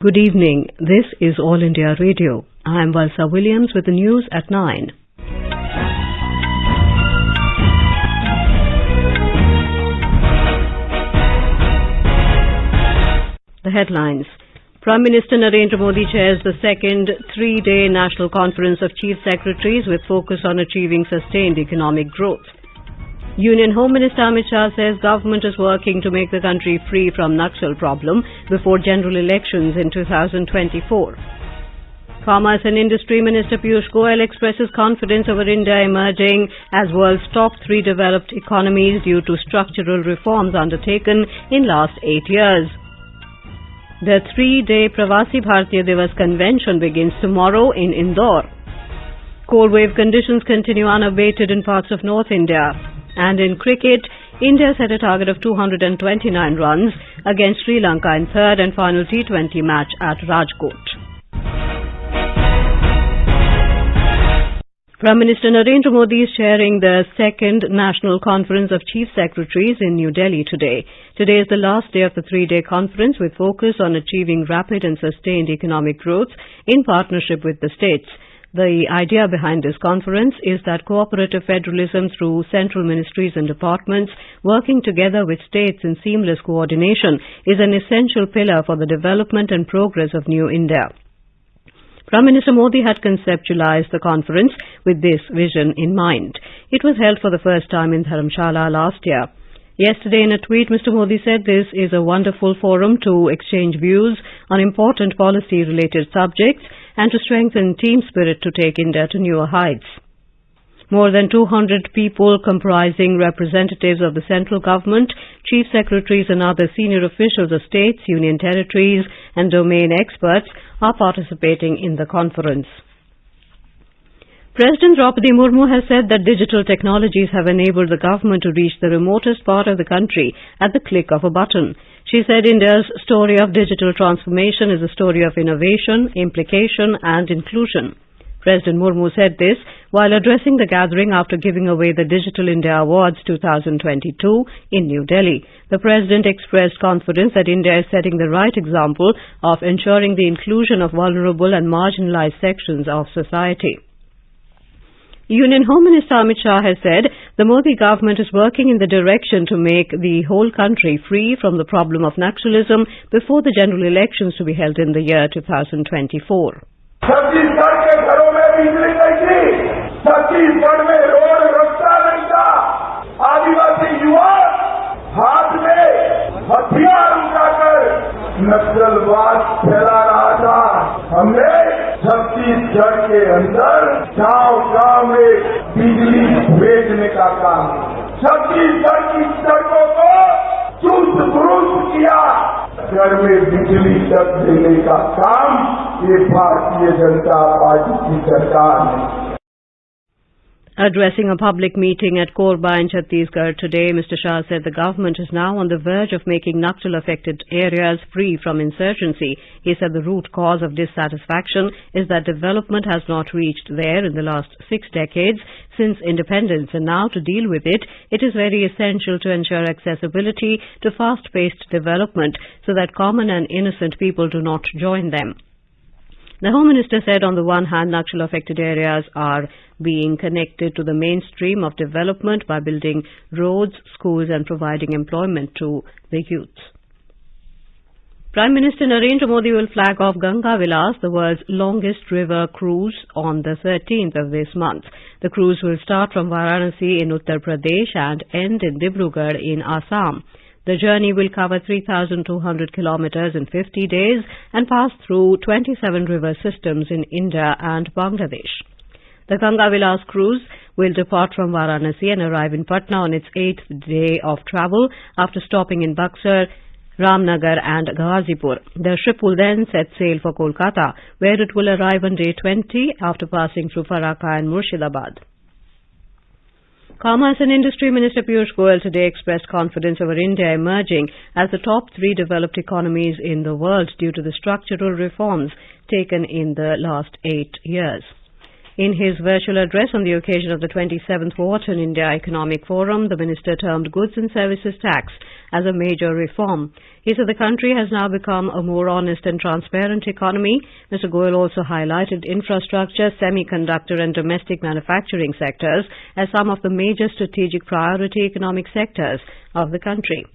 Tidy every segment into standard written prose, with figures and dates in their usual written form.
Good evening. This is All India Radio. I am Valsa Williams with the news at 9. The headlines. Prime Minister Narendra Modi chairs the second three-day National Conference of Chief Secretaries with focus on achieving sustained economic growth. Union Home Minister Amit Shah says government is working to make the country free from naxal problem before general elections in 2024. Commerce and Industry Minister Piyush Goyal expresses confidence over India emerging as world's top 3 developed economies due to structural reforms undertaken in last 8 years. The 3-day Pravasi Bharatiya Divas Convention begins tomorrow in Indore. Cold wave conditions continue unabated in parts of North India. And in cricket, India set a target of 229 runs against Sri Lanka in third and final T20 match at Rajkot. Prime Minister Narendra Modi is chairing the second National Conference of Chief Secretaries in New Delhi today. Today is the last day of the 3-day conference with focus on achieving rapid and sustained economic growth in partnership with the states. The idea behind this conference is that cooperative federalism through central ministries and departments working together with states in seamless coordination is an essential pillar for the development and progress of New India. Prime Minister Modi had conceptualized the conference with this vision in mind. It was held for the first time in Dharamshala last year. Yesterday in a tweet, Mr. Modi said this is a wonderful forum to exchange views on important policy-related subjects and to strengthen team spirit to take India to newer heights. More than 200 people comprising representatives of the central government, chief secretaries and other senior officials of states, union territories and domain experts are participating in the conference. President Draupadi Murmu has said that digital technologies have enabled the government to reach the remotest part of the country at the click of a button. She said India's story of digital transformation is a story of innovation, implication and inclusion. President Murmu said this while addressing the gathering after giving away the Digital India Awards 2022 in New Delhi. The President expressed confidence that India is setting the right example of ensuring the inclusion of vulnerable and marginalized sections of society. Union Home Minister Amit Shah has said the Modi government is working in the direction to make the whole country free from the problem of naxalism before the general elections to be held in the year 2024. Chhattisgarh के घरों में बिजली नहीं थी, छत्तीसगढ़ में road रास्ता नहीं था, आदिवासी युवा हाथ में हथियार उठाकर नक्सलवाद फैला रहा था। हमने छत्तीसगढ़ के अंदर गांव-गांव में बिजली भेजने का काम, छत्तीसगढ़ की सड़कों को चुस्त दुरुस्त किया, घर में बिजली तक देने का काम ये भारतीय जनता पार्टी की सरकार ने। Addressing a public meeting at Korba in Chhattisgarh today, Mr. Shah said the government is now on the verge of making Naxal-affected areas free from insurgency. He said the root cause of dissatisfaction is that development has not reached there in the last 6 decades since independence, and now to deal with it, it is very essential to ensure accessibility to fast-paced development so that common and innocent people do not join them. The Home Minister said on the one hand, Naxal-affected areas are being connected to the mainstream of development by building roads, schools and providing employment to the youth. Prime Minister Narendra Modi will flag off Ganga Vilas, the world's longest river cruise, on the 13th of this month. The cruise will start from Varanasi in Uttar Pradesh and end in Dibrugarh in Assam. The journey will cover 3,200 kilometers in 50 days and pass through 27 river systems in India and Bangladesh. The Ganga Vilas cruise will depart from Varanasi and arrive in Patna on its 8th day of travel after stopping in Buxar, Ramnagar and Ghazipur. The ship will then set sail for Kolkata, where it will arrive on day 20 after passing through Farakka and Murshidabad. Commerce and Industry Minister Piyush Goyal today expressed confidence over India emerging as the top 3 developed economies in the world due to the structural reforms taken in the last 8 years. In his virtual address on the occasion of the 27th Wharton India Economic Forum, the minister termed goods and services tax as a major reform. He said the country has now become a more honest and transparent economy. Mr. Goyal also highlighted infrastructure, semiconductor and domestic manufacturing sectors as some of the major strategic priority economic sectors of the country.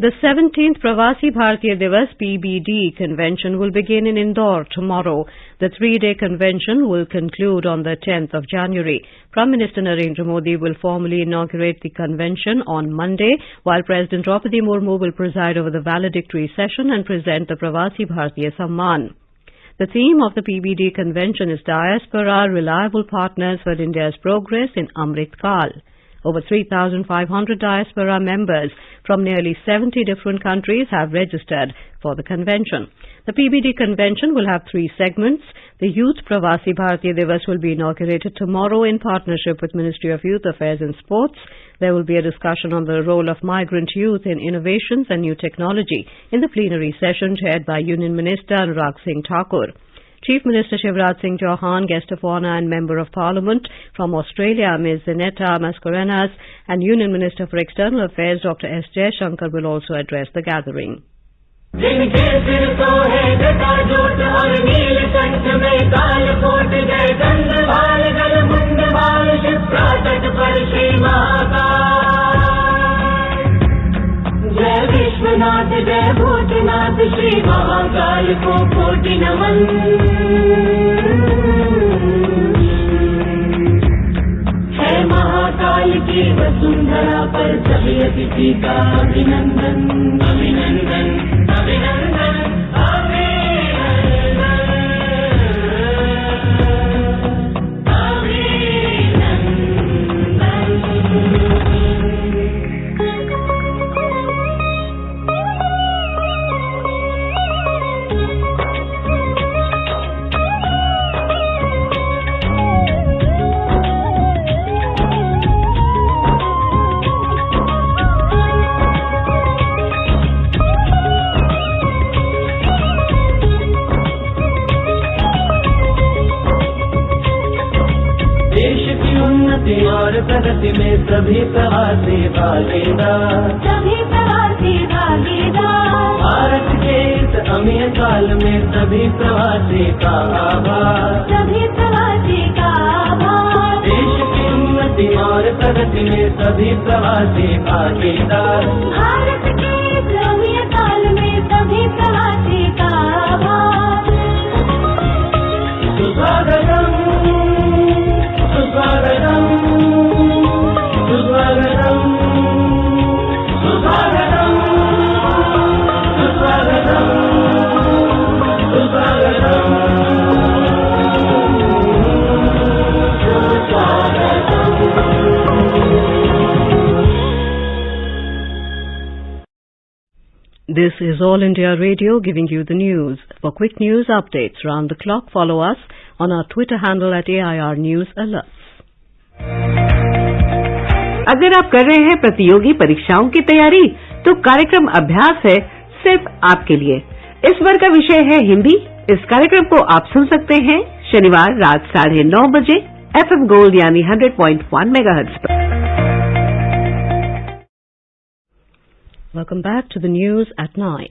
The 17th Pravasi Bharatiya Divas PBD Convention will begin in Indore tomorrow. The three-day convention will conclude on the 10th of January. Prime Minister Narendra Modi will formally inaugurate the convention on Monday, while President Draupadi Murmu will preside over the valedictory session and present the Pravasi Bharatiya Samman. The theme of the PBD convention is Diaspora, Reliable Partners for India's Progress in Amrit Kal. Over 3,500 diaspora members from nearly 70 different countries have registered for the convention. The PBD convention will have three segments. The Youth Pravasi Bharatiya Divas will be inaugurated tomorrow in partnership with Ministry of Youth Affairs and Sports. There will be a discussion on the role of migrant youth in innovations and new technology in the plenary session chaired by Union Minister Rajkot. Chief Minister Shivraj Singh Chauhan, Guest of Honour and Member of Parliament from Australia, Ms. Zinetta Mascarenhas, and Union Minister for External Affairs, Dr. S. Jaishankar, will also address the gathering. जय विश्वनाथ जय भूतनाथ श्री महाकाल को कोटि नमन है महाकाल की वसुंधरा पर सभी अतिथि का अभिनंदन अभिनंदन अभिनंदन और प्रगति में सभी प्रवासी भागीदार भारत के इस अमीर काल में सभी प्रवासी का आभार देश की उन्नति और प्रगति में सभी प्रवासी भागीदार भारत के इस अमीर काल में सभी प्रवासी का आभार सुस्वागतम सुस्वागतम सुस्वागतम सुस्वागतम सुस्वागतम सुस्वागतम This is All India Radio giving you the news. For quick news updates round the clock, follow us on our Twitter handle at AIR News Alerts. अगर आप कर रहे हैं प्रतियोगी परीक्षाओं की तैयारी, तो कार्यक्रम अभ्यास है सिर्फ आपके लिए। इस बार का विषय है हिंदी। इस कार्यक्रम को आप सुन सकते हैं शनिवार रात 9:30 बजे FM गोल्ड यानी 100.1 मेगाहर्ट्ज पर। Welcome back to the news at 9.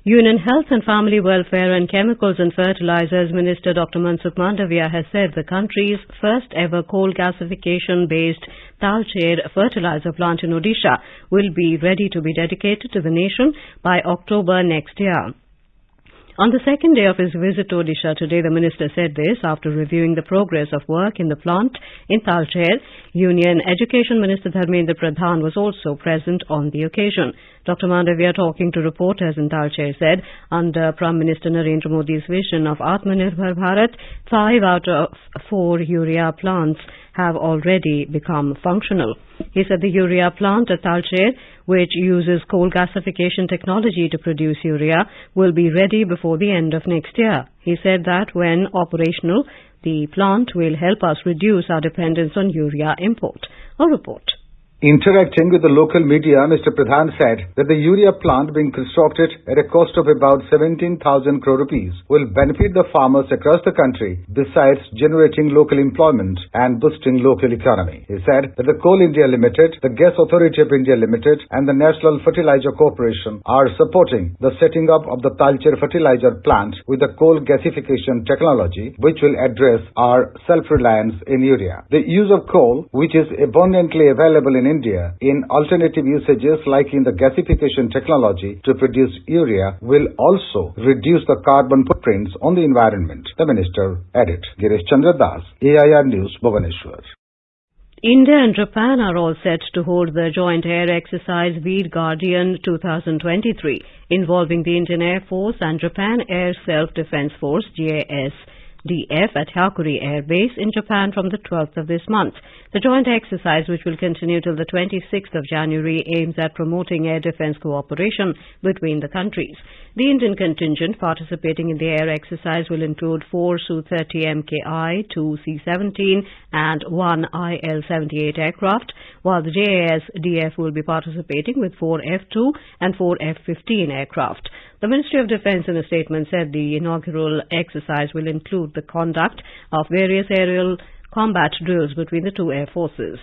Union Health and Family Welfare and Chemicals and Fertilizers Minister Dr. Mansukh Mandavia has said the country's first ever coal gasification-based Talcher fertilizer plant in Odisha will be ready to be dedicated to the nation by October next year. On the second day of his visit to Odisha today, the minister said this after reviewing the progress of work in the plant in Talcher. Union Education Minister Dharmendra Pradhan was also present on the occasion. Dr. Mandavia, talking to reporters in Talcher, said under Prime Minister Narendra Modi's vision of Atmanirbhar Bharat, 5 out of 4 urea plants have already become functional. He said the urea plant at Talcher, which uses coal gasification technology to produce urea, will be ready before the end of next year. He said that when operational, the plant will help us reduce our dependence on urea import. A report. Interacting with the local media, Mr. Pradhan said that the urea plant being constructed at a cost of about 17,000 crore rupees will benefit the farmers across the country, besides generating local employment and boosting local economy. He said that the Coal India Limited, the Gas Authority of India Limited and the National Fertilizer Corporation are supporting the setting up of the Talcher fertilizer plant with the coal gasification technology, which will address our self-reliance in urea. The use of coal, which is abundantly available in India in alternative usages like in the gasification technology to produce urea, will also reduce the carbon footprints on the environment, the minister added. Girish Chandra Das, AIR News, Bhubaneswar. India and Japan are all set to hold the joint air exercise Veer Guardian 2023 involving the Indian Air Force and Japan Air Self-Defense Force JSDF at Hyakuri Air Base in Japan from the 12th of this month. The joint exercise, which will continue till the 26th of January, aims at promoting air defense cooperation between the countries. The Indian contingent participating in the air exercise will include 4 Su-30 MKI, 2 C-17 and 1 IL-78 aircraft, while the JSDF will be participating with 4 F-2 and 4 F-15 aircraft. The Ministry of Defence in a statement said the inaugural exercise will include the conduct of various aerial combat drills between the two air forces.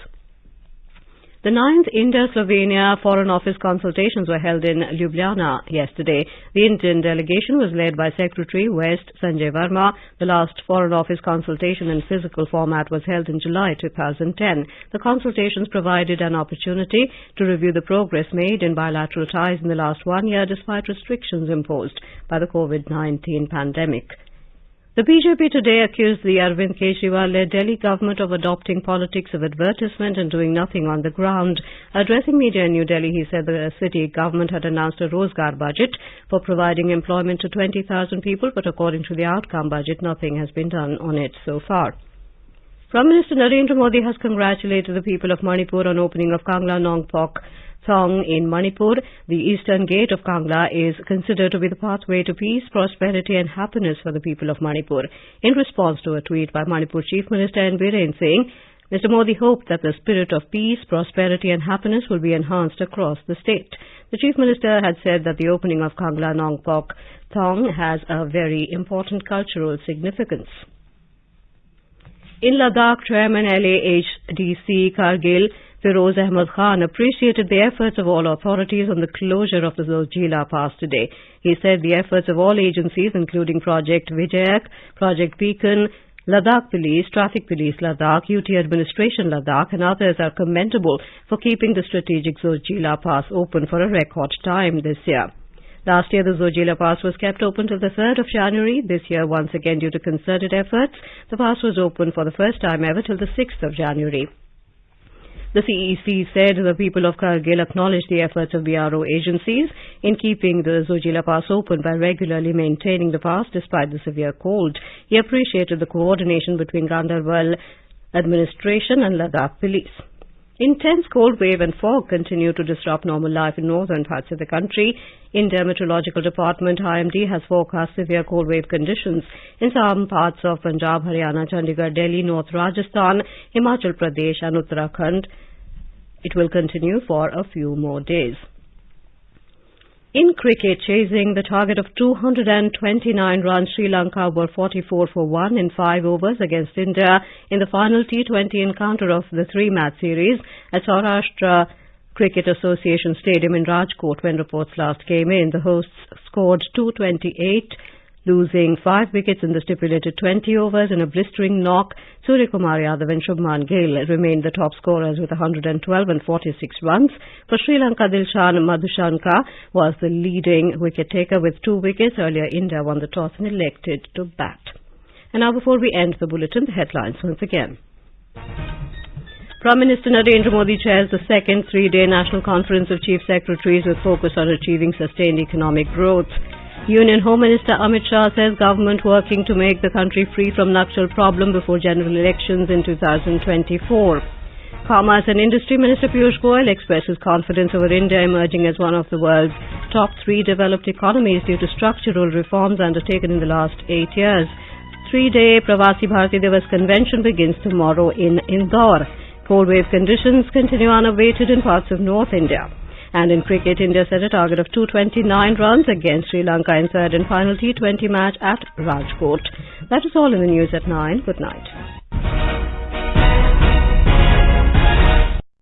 The 9th India-Slovenia Foreign Office consultations were held in Ljubljana yesterday. The Indian delegation was led by Secretary West Sanjay Verma. The last Foreign Office consultation in physical format was held in July 2010. The consultations provided an opportunity to review the progress made in bilateral ties in the last 1 year despite restrictions imposed by the COVID-19 pandemic. The BJP today accused the Arvind Kejriwal-led Delhi government of adopting politics of advertisement and doing nothing on the ground. Addressing media in New Delhi, he said the city government had announced a Rozgar budget for providing employment to 20,000 people, but according to the outcome budget, nothing has been done on it so far. Prime Minister Narendra Modi has congratulated the people of Manipur on opening of Kangla Nongpok Thong in Manipur. The eastern gate of Kangla is considered to be the pathway to peace, prosperity and happiness for the people of Manipur. In response to a tweet by Manipur Chief Minister N. Biren saying, Mr. Modi hoped that the spirit of peace, prosperity and happiness will be enhanced across the state. The Chief Minister had said that the opening of Kangla Nongpok Thong has a very important cultural significance. In Ladakh, Chairman LAHDC Kargil Firoz Ahmad Khan appreciated the efforts of all authorities on the closure of the Zojila Pass today. He said the efforts of all agencies, including Project Vijayak, Project Beacon, Ladakh Police, Traffic Police Ladakh, UT Administration Ladakh and others are commendable for keeping the strategic Zojila Pass open for a record time this year. Last year, the Zojila Pass was kept open till the 3rd of January. This year, once again, due to concerted efforts, the pass was open for the first time ever till the 6th of January. The CEC said the people of Kargil acknowledged the efforts of BRO agencies in keeping the Zojila Pass open by regularly maintaining the pass despite the severe cold. He appreciated the coordination between Gandarbal administration and Ladakh police. Intense cold wave and fog continue to disrupt normal life in northern parts of the country. India Meteorological Department IMD has forecast severe cold wave conditions in some parts of Punjab, Haryana, Chandigarh, Delhi, North Rajasthan, Himachal Pradesh and Uttarakhand. It will continue for a few more days. In cricket, chasing the target of 229 runs, Sri Lanka were 44 for 1 in 5 overs against India in the final T20 encounter of the 3-match series at Saurashtra Cricket Association Stadium in Rajkot when reports last came in. The hosts scored 228, losing 5 wickets in the stipulated 20 overs in a blistering knock. Suryakumar Yadav and Shubman Gill remained the top scorers with 112 and 46 runs. For Sri Lanka, Dilshan Madhushanka was the leading wicket-taker with 2 wickets. Earlier, India won the toss and elected to bat. And now, before we end the bulletin, the headlines once again. Prime Minister Narendra Modi chairs the second 3-day National Conference of Chief Secretaries with focus on achieving sustained economic growth. Union Home Minister Amit Shah says government working to make the country free from naxal problem before general elections in 2024. Commerce and Industry Minister Piyush Goyal expresses confidence over India emerging as one of the world's top 3 developed economies due to structural reforms undertaken in the last 8 years. 3-day Pravasi Bharatiya Divas Convention begins tomorrow in Indore. Cold wave conditions continue unabated in parts of North India. And in cricket, India set a target of 229 runs against Sri Lanka in third and final T20 match at Rajkot. That is all in the news at 9. Good night.